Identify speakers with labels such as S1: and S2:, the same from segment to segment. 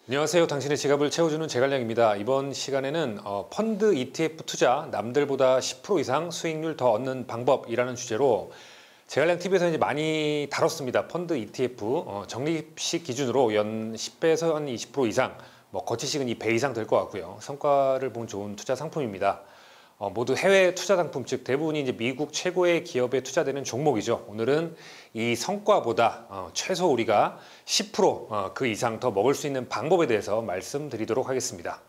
S1: 안녕하세요. 당신의 지갑을 채워주는 제갈량입니다. 이번 시간에는 펀드 ETF 투자 남들보다 10% 이상 수익률 더 얻는 방법이라는 주제로 제갈량 TV에서 이제 많이 다뤘습니다. 펀드 ETF 적립식 기준으로 연 10배에서 한 20% 이상, 거치식은 2배 이상 될 것 같고요. 성과를 본 좋은 투자 상품입니다. 모두 해외 투자 상품, 즉 대부분이 이제 미국 최고의 기업에 투자되는 종목이죠. 오늘은 이 성과보다 최소 우리가 10%그 이상 더 먹을 수 있는 방법에 대해서 말씀드리도록 하겠습니다.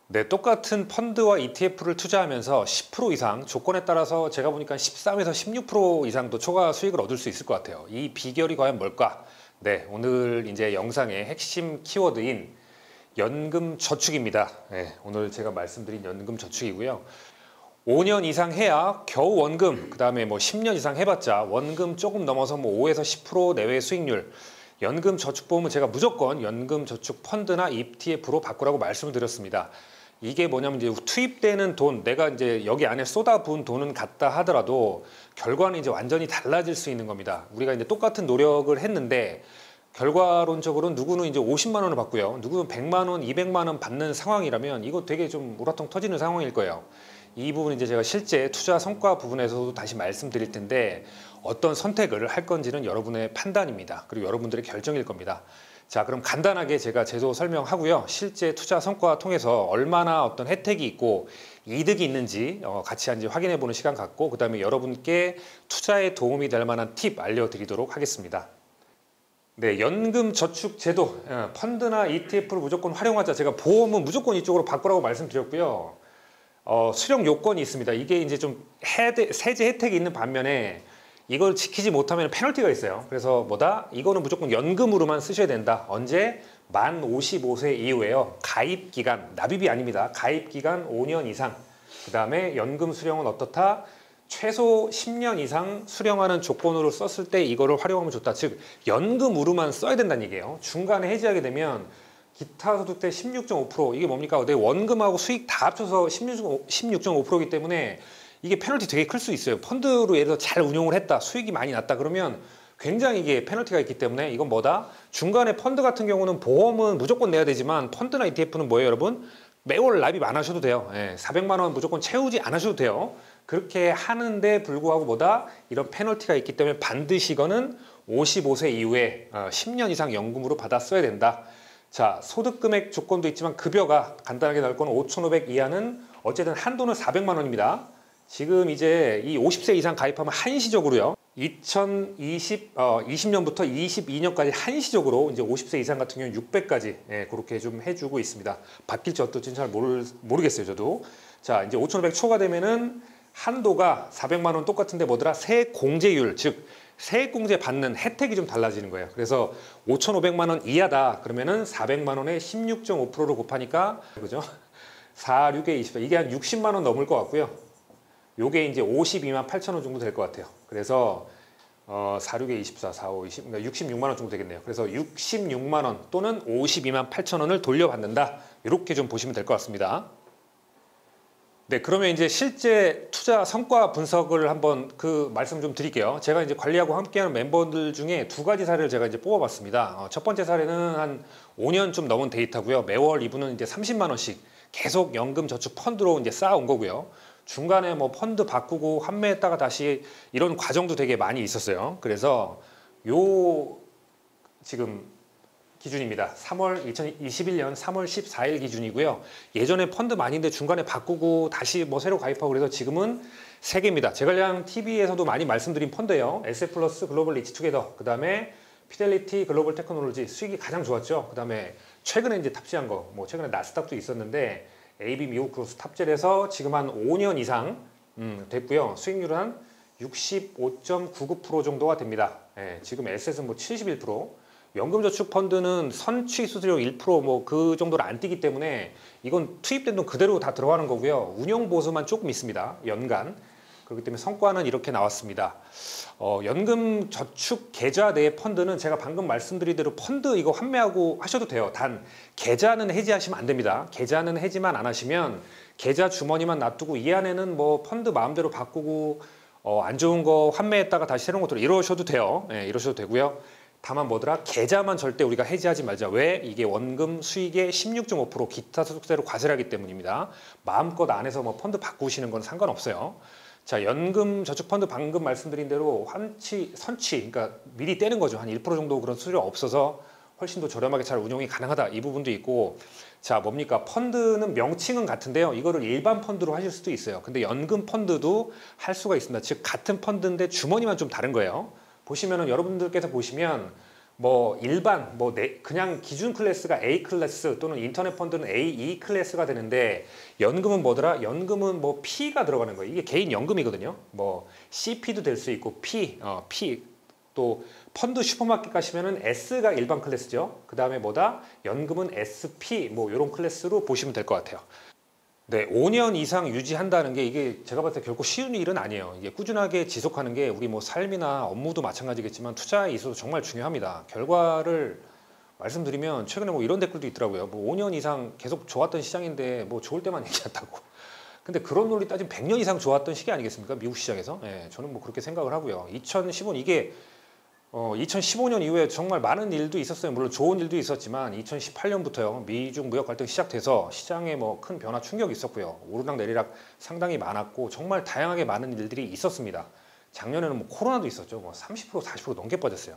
S1: 네, 똑같은 펀드와 ETF를 투자하면서 10% 이상, 조건에 따라서 제가 보니까 13에서 16% 이상도 초과 수익을 얻을 수 있을 것 같아요. 이 비결이 과연 뭘까? 네, 오늘 이제 영상의 핵심 키워드인 연금 저축입니다. 네, 오늘 제가 말씀드린 연금 저축이고요. 5년 이상 해야 겨우 원금, 그 다음에 10년 이상 해봤자 원금 조금 넘어서 5에서 10% 내외 수익률. 연금 저축보험은 제가 무조건 연금 저축 펀드나 ETF로 바꾸라고 말씀을 드렸습니다. 이게 뭐냐면 이제 투입되는 돈, 내가 이제 여기 안에 쏟아부은 돈은 같다 하더라도 결과는 이제 완전히 달라질 수 있는 겁니다. 우리가 이제 똑같은 노력을 했는데 결과론적으로는 누구는 이제 50만 원을 받고요. 누구는 100만 원, 200만 원 받는 상황이라면 이거 되게 좀 우라통 터지는 상황일 거예요. 이 부분 이제 제가 실제 투자 성과 부분에서도 다시 말씀드릴 텐데 어떤 선택을 할 건지는 여러분의 판단입니다. 그리고 여러분들의 결정일 겁니다. 자, 그럼 간단하게 제가 제도 설명하고요. 실제 투자 성과 통해서 얼마나 어떤 혜택이 있고 이득이 있는지 같이 한번 확인해 보는 시간 갖고 그 다음에 여러분께 투자에 도움이 될 만한 팁 알려드리도록 하겠습니다. 네, 연금 저축 제도, 펀드나 ETF를 무조건 활용하자. 제가 보험은 무조건 이쪽으로 바꾸라고 말씀드렸고요. 수령 요건이 있습니다. 이게 이제 좀 세제 혜택이 있는 반면에 이걸 지키지 못하면 페널티가 있어요. 그래서 이거는 무조건 연금으로만 쓰셔야 된다. 언제? 만 55세 이후에요. 가입 기간, 납입이 아닙니다. 가입 기간 5년 이상. 그 다음에 연금 수령은 어떻다? 최소 10년 이상 수령하는 조건으로 썼을 때 이거를 활용하면 좋다. 즉 연금으로만 써야 된다는 얘기예요. 중간에 해지하게 되면 기타 소득세 16.5% 이게 뭡니까? 내 원금하고 수익 다 합쳐서 16.5%이기 때문에 이게 페널티 되게 클 수 있어요. 펀드로 예를 들어 잘 운용을 했다. 수익이 많이 났다. 그러면 굉장히 이게 페널티가 있기 때문에 이건 중간에 펀드 같은 경우는 보험은 무조건 내야 되지만 펀드나 ETF는 뭐예요, 여러분? 매월 납입 안 하셔도 돼요. 400만 원 무조건 채우지 않으셔도 돼요. 그렇게 하는데 불구하고 이런 페널티가 있기 때문에 반드시 이거는 55세 이후에 10년 이상 연금으로 받아 써야 된다. 자, 소득 금액 조건도 있지만 급여가 간단하게 나올 거는 5,500 이하는 어쨌든 한도는 400만 원입니다. 지금 이제 이 50세 이상 가입하면 한시적으로요. 2020년부터 22년까지 한시적으로 이제 50세 이상 같은 경우는 600까지 그렇게 좀 해주고 있습니다. 바뀔지 어떨지는 잘 모르겠어요, 저도. 자, 이제 5,500 초과되면은 한도가 400만 원 똑같은데 세액공제율, 즉 세액공제 받는 혜택이 좀 달라지는 거예요. 그래서 5,500만 원 이하다 그러면은 400만 원에 16.5%로 곱하니까 그죠? 4, 6에 24 이게 한 60만 원 넘을 것 같고요. 요게 이제 52만 8천 원 정도 될 것 같아요. 그래서 4, 6에 24, 4, 5, 20, 그러니까 66만 원 정도 되겠네요. 그래서 66만 원 또는 52만 8천 원을 돌려받는다. 이렇게 좀 보시면 될 것 같습니다. 네, 그러면 이제 실제 투자 성과 분석을 한번 말씀 좀 드릴게요. 제가 이제 관리하고 함께하는 멤버들 중에 두 가지 사례를 제가 이제 뽑아봤습니다. 첫 번째 사례는 한 5년 좀 넘은 데이터고요. 매월 이분은 이제 30만 원씩 계속 연금 저축 펀드로 이제 쌓아온 거고요. 중간에 펀드 바꾸고 환매했다가 다시 이런 과정도 되게 많이 있었어요. 그래서 지금 기준입니다. 2021년 3월 14일 기준이고요. 예전에 펀드 많이 있는데 중간에 바꾸고 다시 새로 가입하고 그래서 지금은 3개입니다. 제갈량 TV에서도 많이 말씀드린 펀드예요. SF+ 글로벌 리치 투게더, 그 다음에 피델리티 글로벌 테크놀로지 수익이 가장 좋았죠. 그 다음에 최근에 이제 탑재한 거, 최근에 나스닥도 있었는데 AB 미국 크로스 탑재를 해서 지금 한 5년 이상 됐고요. 수익률은 한 65.99% 정도가 됩니다. 지금 에셋은 71%. 연금저축 펀드는 선취 수수료 1% 그 정도를 안 뛰기 때문에 이건 투입된 돈 그대로 다 들어가는 거고요. 운용 보수만 조금 있습니다. 연간. 그렇기 때문에 성과는 이렇게 나왔습니다. 연금저축 계좌 내 펀드는 제가 방금 말씀드린 대로 펀드 이거 환매하고 하셔도 돼요. 단 계좌는 해지하시면 안 됩니다. 계좌는 해지만 안 하시면 계좌 주머니만 놔두고 이 안에는 펀드 마음대로 바꾸고 안 좋은 거 환매했다가 다시 새로운 것들로 이러셔도 돼요. 이러셔도 되고요. 다만 뭐더라? 계좌만 절대 우리가 해지하지 말자. 왜? 이게 원금 수익의 16.5% 기타 소득세로 과세하기 때문입니다. 마음껏 안에서 뭐 펀드 바꾸시는 건 상관없어요. 자, 연금 저축 펀드 방금 말씀드린 대로 선취, 그러니까 미리 떼는 거죠. 한 1% 정도 그런 수수료가 없어서 훨씬 더 저렴하게 잘 운용이 가능하다. 이 부분도 있고, 자, 뭡니까? 펀드는 명칭은 같은데요. 이거를 일반 펀드로 하실 수도 있어요. 근데 연금 펀드도 할 수가 있습니다. 즉 같은 펀드인데 주머니만 좀 다른 거예요. 보시면은 여러분들께서 보시면 뭐 일반 그냥 기준 클래스가 A 클래스 또는 인터넷 펀드는 A, E 클래스가 되는데 연금은 뭐더라? 연금은 뭐 P가 들어가는 거예요. 이게 개인 연금이거든요. 뭐 CP도 될 수 있고 P 또 펀드 슈퍼마켓 가시면은 S가 일반 클래스죠. 그 다음에 뭐다? 연금은 SP 뭐 이런 클래스로 보시면 될 것 같아요. 네, 5년 이상 유지한다는 게 이게 제가 봤을 때 결코 쉬운 일은 아니에요. 이게 꾸준하게 지속하는 게 우리 뭐 삶이나 업무도 마찬가지겠지만 투자에 있어서 정말 중요합니다. 결과를 말씀드리면 최근에 뭐 이런 댓글도 있더라고요. 뭐 5년 이상 계속 좋았던 시장인데 뭐 좋을 때만 얘기한다고. 근데 그런 논리 따지면 100년 이상 좋았던 시기 아니겠습니까? 미국 시장에서. 예, 저는 뭐 그렇게 생각을 하고요. 2015년 이게 2015년 이후에 정말 많은 일도 있었어요. 물론 좋은 일도 있었지만 2018년부터요. 미중 무역 갈등이 시작돼서 시장에 뭐 큰 변화 충격이 있었고요. 오르락 내리락 상당히 많았고 정말 다양하게 많은 일들이 있었습니다. 작년에는 뭐 코로나도 있었죠. 뭐 30% 40% 넘게 빠졌어요.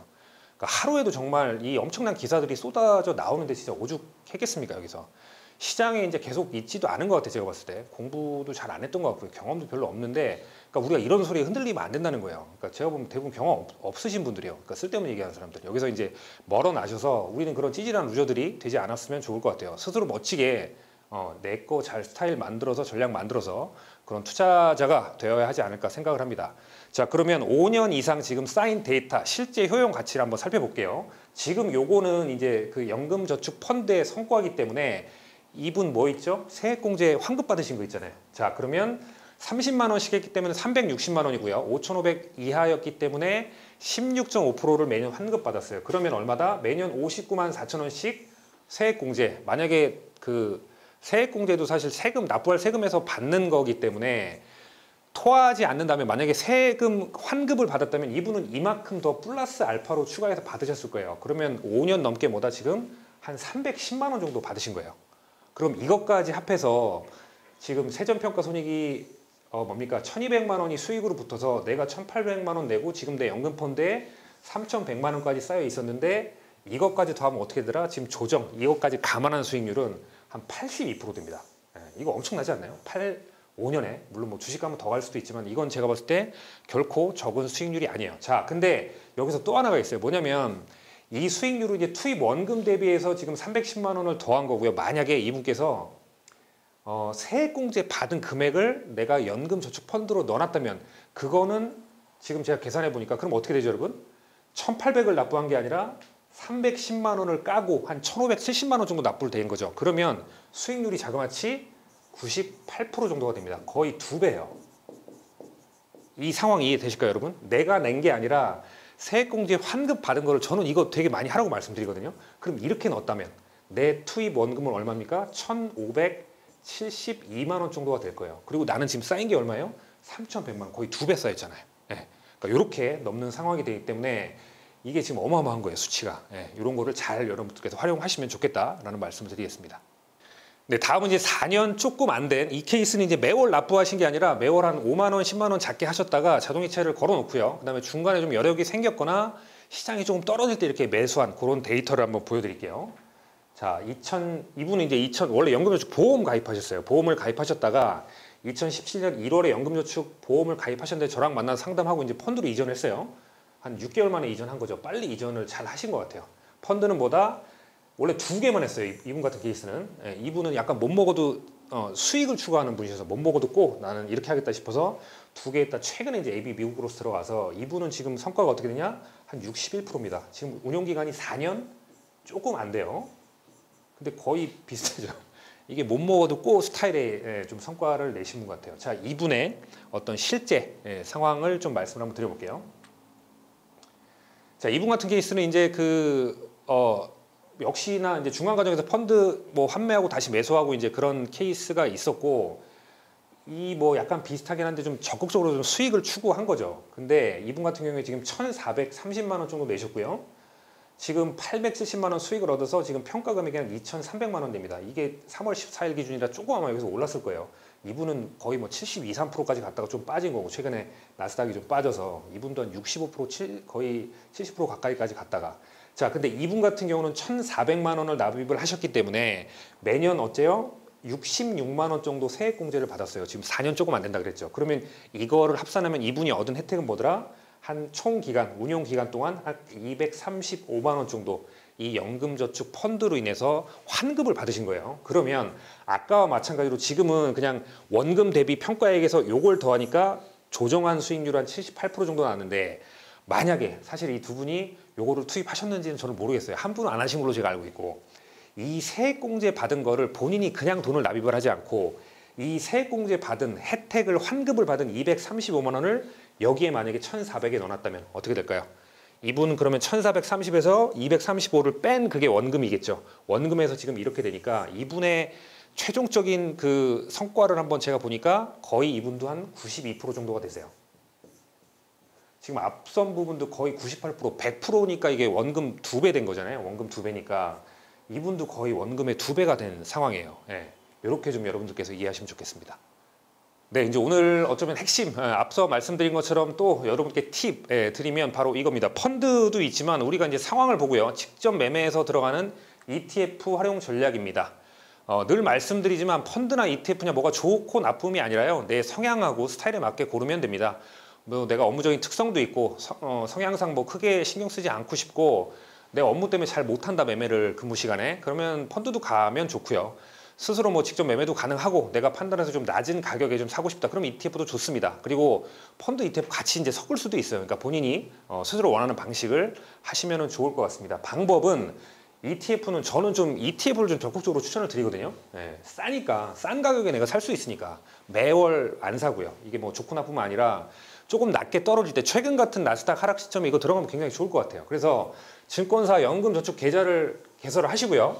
S1: 그러니까 하루에도 정말 이 엄청난 기사들이 쏟아져 나오는데 진짜 오죽했겠습니까 여기서. 시장에 이제 계속 있지도 않은 것 같아요. 제가 봤을 때 공부도 잘 안 했던 것 같고요. 경험도 별로 없는데 그러니까 우리가 이런 소리에 흔들리면 안 된다는 거예요. 그러니까 제가 보면 대부분 경험 없으신 분들이에요. 그러니까 쓸데없는 얘기하는 사람들. 여기서 이제 멀어나셔서 우리는 그런 찌질한 루저들이 되지 않았으면 좋을 것 같아요. 스스로 멋지게 내 거 잘 스타일 만들어서 전략 만들어서 그런 투자자가 되어야 하지 않을까 생각을 합니다. 자, 그러면 5년 이상 지금 쌓인 데이터 실제 효용 가치를 한번 살펴볼게요. 지금 요거는 이제 그 연금저축 펀드의 성과이기 때문에 이분 뭐 있죠? 세액공제 환급 받으신 거 있잖아요. 자, 그러면 30만 원씩 했기 때문에 360만 원이고요. 5,500 이하였기 때문에 16.5%를 매년 환급 받았어요. 그러면 얼마다? 매년 59만 4천 원씩 세액공제. 만약에 그 세액공제도 사실 세금 납부할 세금에서 받는 거기 때문에 토하지 않는다면 만약에 세금 환급을 받았다면 이분은 이만큼 더 플러스 알파로 추가해서 받으셨을 거예요. 그러면 5년 넘게 뭐다 지금 한 310만 원 정도 받으신 거예요. 그럼 이것까지 합해서 지금 세전평가손익이 뭡니까? 1200만 원이 수익으로 붙어서 내가 1800만 원 내고 지금 내 연금펀드에 3100만 원까지 쌓여 있었는데 이것까지 더하면 어떻게 되더라? 지금 조정, 이것까지 감안한 수익률은 한 82% 됩니다. 이거 엄청나지 않나요? 5년에 물론 뭐 주식 가면 더 갈 수도 있지만 이건 제가 봤을 때 결코 적은 수익률이 아니에요. 자, 근데 여기서 또 하나가 있어요. 뭐냐면 이 수익률은 이제 투입 원금 대비해서 지금 310만 원을 더한 거고요. 만약에 이분께서 세액공제 받은 금액을 내가 연금저축펀드로 넣어놨다면 그거는 지금 제가 계산해 보니까 그럼 어떻게 되죠, 여러분? 1,800을 납부한 게 아니라 310만 원을 까고 한 1,570만 원 정도 납부를 된 거죠. 그러면 수익률이 자그마치 98% 정도가 됩니다. 거의 2배예요. 이 상황 이해되실까요, 여러분? 내가 낸 게 아니라 세액공제 환급 받은 거를 저는 이거 되게 많이 하라고 말씀드리거든요. 그럼 이렇게 넣었다면 내 투입 원금은 얼마입니까? 1,572만 원 정도가 될 거예요. 그리고 나는 지금 쌓인 게 얼마예요? 3,100만 원, 거의 2배 쌓였잖아요. 네. 그러니까 이렇게 넘는 상황이 되기 때문에 이게 지금 어마어마한 거예요, 수치가. 네. 이런 거를 잘 여러분들께서 활용하시면 좋겠다라는 말씀을 드리겠습니다. 네, 다음은 이제 4년 조금 안 된 이 케이스는 이제 매월 납부하신 게 아니라 매월 한 5만 원, 10만 원 작게 하셨다가 자동이체를 걸어 놓고요. 그다음에 중간에 좀 여력이 생겼거나 시장이 조금 떨어질 때 이렇게 매수한 그런 데이터를 한번 보여드릴게요. 자, 이분은 이제 원래 연금저축 보험 가입하셨어요. 보험을 가입하셨다가 2017년 1월에 연금저축 보험을 가입하셨는데 저랑 만나서 상담하고 이제 펀드로 이전했어요. 한 6개월 만에 이전한 거죠. 빨리 이전을 잘 하신 것 같아요. 펀드는 뭐다? 원래 2개만 했어요. 이분 같은 케이스는. 이분은 약간 못 먹어도 수익을 추구하는 분이셔서 못 먹어도 꼭 나는 이렇게 하겠다 싶어서 2개 했다. 최근에 이제 AB 미국으로 들어가서 이분은 지금 성과가 어떻게 되냐? 한 61%입니다. 지금 운용기간이 4년 조금 안 돼요. 근데 거의 비슷하죠. 이게 못 먹어도 꼭 스타일의 좀 성과를 내신 분 같아요. 자, 이분의 어떤 실제 상황을 좀 말씀을 한번 드려볼게요. 자, 이분 같은 케이스는 이제 역시나 이제 중간 과정에서 펀드 뭐 환매하고 다시 매수하고 이제 그런 케이스가 있었고 이 뭐 약간 비슷하긴 한데 좀 적극적으로 좀 수익을 추구한 거죠. 근데 이분 같은 경우에 지금 1,430만 원 정도 내셨고요. 지금 870만 원 수익을 얻어서 지금 평가 금액이 한 2,300만 원 됩니다. 이게 3월 14일 기준이라 조금 아마 여기서 올랐을 거예요. 이분은 거의 뭐 72, 3%까지 갔다가 좀 빠진 거고, 최근에 나스닥이 좀 빠져서 이분도 한 65%, 거의 70% 가까이까지 갔다가. 자, 근데 이분 같은 경우는 1,400만 원을 납입을 하셨기 때문에 매년 어째요? 66만 원 정도 세액공제를 받았어요. 지금 4년 조금 안 된다 그랬죠. 그러면 이거를 합산하면 이분이 얻은 혜택은 뭐더라? 한 총 기간, 운용 기간 동안 한 235만 원 정도 이 연금저축 펀드로 인해서 환급을 받으신 거예요. 그러면 아까와 마찬가지로 지금은 그냥 원금 대비 평가액에서 요걸 더하니까 조정한 수익률 한 78% 정도 나왔는데, 만약에 사실 이 두 분이 요거를 투입하셨는지는 저는 모르겠어요. 한 분은 안 하신 걸로 제가 알고 있고, 이 세액공제 받은 거를 본인이 그냥 돈을 납입을 하지 않고 이 세액공제 받은 혜택을 환급을 받은 235만 원을 여기에 만약에 1,400에 넣어놨다면 어떻게 될까요? 이분 그러면 1,430에서 235를 뺀 그게 원금이겠죠. 원금에서 지금 이렇게 되니까 이분의 최종적인 그 성과를 한번 제가 보니까 거의 이분도 한 92% 정도가 되세요. 지금 앞선 부분도 거의 98%, 100%니까 이게 원금 2배 된 거잖아요. 원금 2배니까 이분도 거의 원금의 2배가 된 상황이에요. 예. 이렇게 좀 여러분들께서 이해하시면 좋겠습니다. 네, 이제 오늘 어쩌면 핵심, 앞서 말씀드린 것처럼 또 여러분께 팁 드리면 바로 이겁니다. 펀드도 있지만 우리가 이제 상황을 보고요, 직접 매매해서 들어가는 ETF 활용 전략입니다. 늘 말씀드리지만 펀드나 ETF냐 뭐가 좋고 나쁨이 아니라요, 내 성향하고 스타일에 맞게 고르면 됩니다. 뭐 내가 업무적인 특성도 있고 성향상 뭐 크게 신경 쓰지 않고 싶고 내 업무 때문에 잘 못한다 매매를 근무 시간에, 그러면 펀드도 가면 좋고요. 스스로 뭐 직접 매매도 가능하고 내가 판단해서 좀 낮은 가격에 좀 사고 싶다, 그러면 ETF도 좋습니다. 그리고 펀드 ETF 같이 이제 섞을 수도 있어요. 그러니까 본인이 스스로 원하는 방식을 하시면 좋을 것 같습니다. 방법은 ETF는 저는 좀 ETF를 좀 적극적으로 추천을 드리거든요. 예, 싸니까, 싼 가격에 내가 살 수 있으니까 매월 안 사고요. 이게 뭐 좋고 나뿐만 아니라 조금 낮게 떨어질 때, 최근 같은 나스닥 하락 시점에 이거 들어가면 굉장히 좋을 것 같아요. 그래서 증권사 연금저축 계좌를 개설을 하시고요.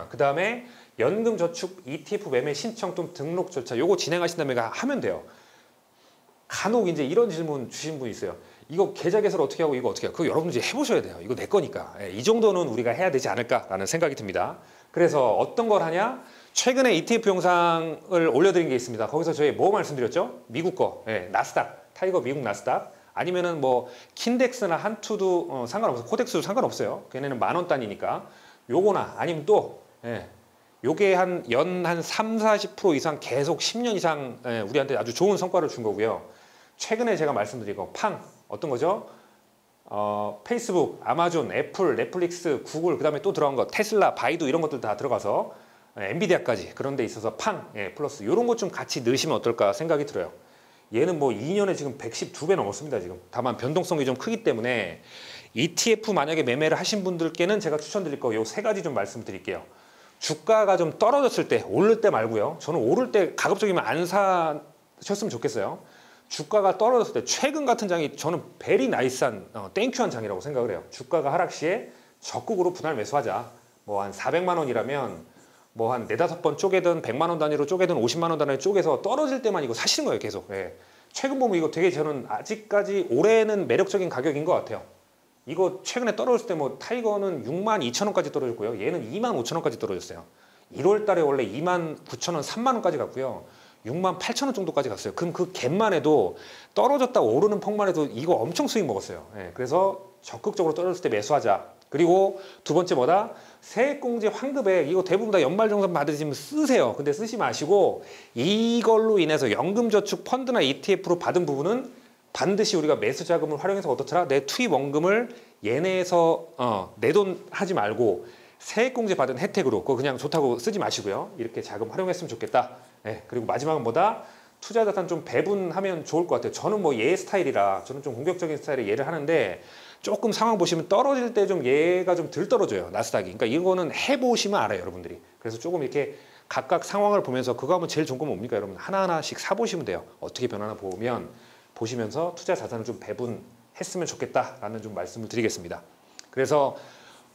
S1: 그 다음에 연금저축 ETF 매매 신청 또 등록 절차 요거 진행하신 다음에 하면 돼요. 간혹 이제 이런 질문 주신 분이 있어요. 이거 계좌 개설 어떻게 하고 이거 어떻게 하고, 그거 여러분들 이제 해보셔야 돼요. 이거 내 거니까. 이 정도는 우리가 해야 되지 않을까라는 생각이 듭니다. 그래서 어떤 걸 하냐? 최근에 ETF 영상을 올려드린 게 있습니다. 거기서 저희 뭐 말씀드렸죠? 미국 거, 나스닥, 타이거 미국 나스닥, 아니면은 뭐 킨덱스나 한투도 상관없어요. 코덱스도 상관없어요. 걔네는 10,000원 단위니까. 요거나 아니면 또 요게 한 3, 40% 이상 계속 10년 이상 우리한테 아주 좋은 성과를 준 거고요. 최근에 제가 말씀드린 거 어떤 거죠? 페이스북, 아마존, 애플, 넷플릭스, 구글, 그 다음에 또 들어간 거 테슬라, 바이두 이런 것들 다 들어가서 엔비디아까지 그런 데 있어서 플러스 이런 것 좀 같이 넣으시면 어떨까 생각이 들어요. 얘는 뭐 2년에 지금 112배 넘었습니다. 지금 다만 변동성이 좀 크기 때문에 ETF 만약에 매매를 하신 분들께는 제가 추천드릴 거 요 3가지 좀 말씀드릴게요. 주가가 좀 떨어졌을 때, 오를 때 말고요. 저는 오를 때 가급적이면 안 사셨으면 좋겠어요. 주가가 떨어졌을 때, 최근 같은 장이 저는 베리 나이스한 땡큐한 장이라고 생각을 해요. 주가가 하락 시에 적극으로 분할 매수하자. 뭐 한 400만 원이라면 뭐 한 4-5번 쪼개든 100만 원 단위로 쪼개든 50만 원 단위로 쪼개서 떨어질 때만 이거 사시는 거예요, 계속. 최근 보면 이거 되게 저는 아직까지 올해는 매력적인 가격인 것 같아요. 이거 최근에 떨어졌을 때 뭐 타이거는 62,000원까지 떨어졌고요. 얘는 25,000원까지 떨어졌어요. 1월 달에 원래 29,000원, 3만 원까지 갔고요. 68,000원 정도까지 갔어요. 그럼 그 갭만 해도 떨어졌다 오르는 폭만 해도 이거 엄청 수익 먹었어요. 그래서 적극적으로 떨어졌을 때 매수하자. 그리고 두 번째 뭐다? 세액공제 환급액, 이거 대부분 다 연말정산 받으시면 쓰세요. 근데 쓰지 마시고 이걸로 인해서 연금저축 펀드나 ETF로 받은 부분은 반드시 우리가 매수 자금을 활용해서 어떻더라? 내 투입 원금을 얘네에서 내 돈 하지 말고 세액공제 받은 혜택으로 그거 그냥 좋다고 쓰지 마시고요. 이렇게 자금 활용했으면 좋겠다. 그리고 마지막은 뭐다? 투자 자산 좀 배분하면 좋을 것 같아요. 저는 뭐 얘 스타일이라 저는 좀 공격적인 스타일의 얘를 하는데 조금 상황 보시면 떨어질 때 좀 얘가 좀 덜 떨어져요. 나스닥이. 그러니까 이거는 해보시면 알아요, 여러분들이. 그래서 조금 이렇게 각각 상황을 보면서 그거 하면 제일 좋은 건 뭡니까? 여러분 하나하나씩 사보시면 돼요. 어떻게 변하나 보시면서 투자 자산을 좀 배분했으면 좋겠다라는 좀 말씀을 드리겠습니다. 그래서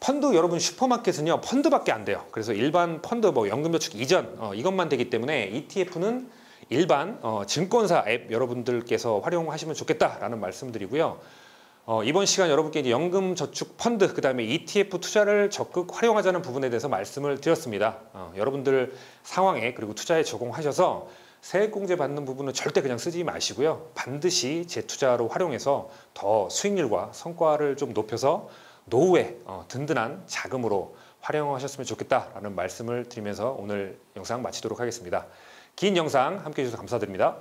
S1: 펀드, 여러분 슈퍼마켓은요 펀드밖에 안 돼요. 그래서 일반 펀드 뭐 연금저축 이전 이것만 되기 때문에 ETF는 일반 증권사 앱 여러분들께서 활용하시면 좋겠다라는 말씀드리고요. 이번 시간 여러분께 이제 연금 저축 펀드 그다음에 ETF 투자를 적극 활용하자는 부분에 대해서 말씀을 드렸습니다. 여러분들 상황에 그리고 투자에 적용하셔서 세액공제 받는 부분은 절대 그냥 쓰지 마시고요. 반드시 재투자로 활용해서 더 수익률과 성과를 좀 높여서 노후에 든든한 자금으로 활용하셨으면 좋겠다라는 말씀을 드리면서 오늘 영상 마치도록 하겠습니다. 긴 영상 함께해 주셔서 감사드립니다.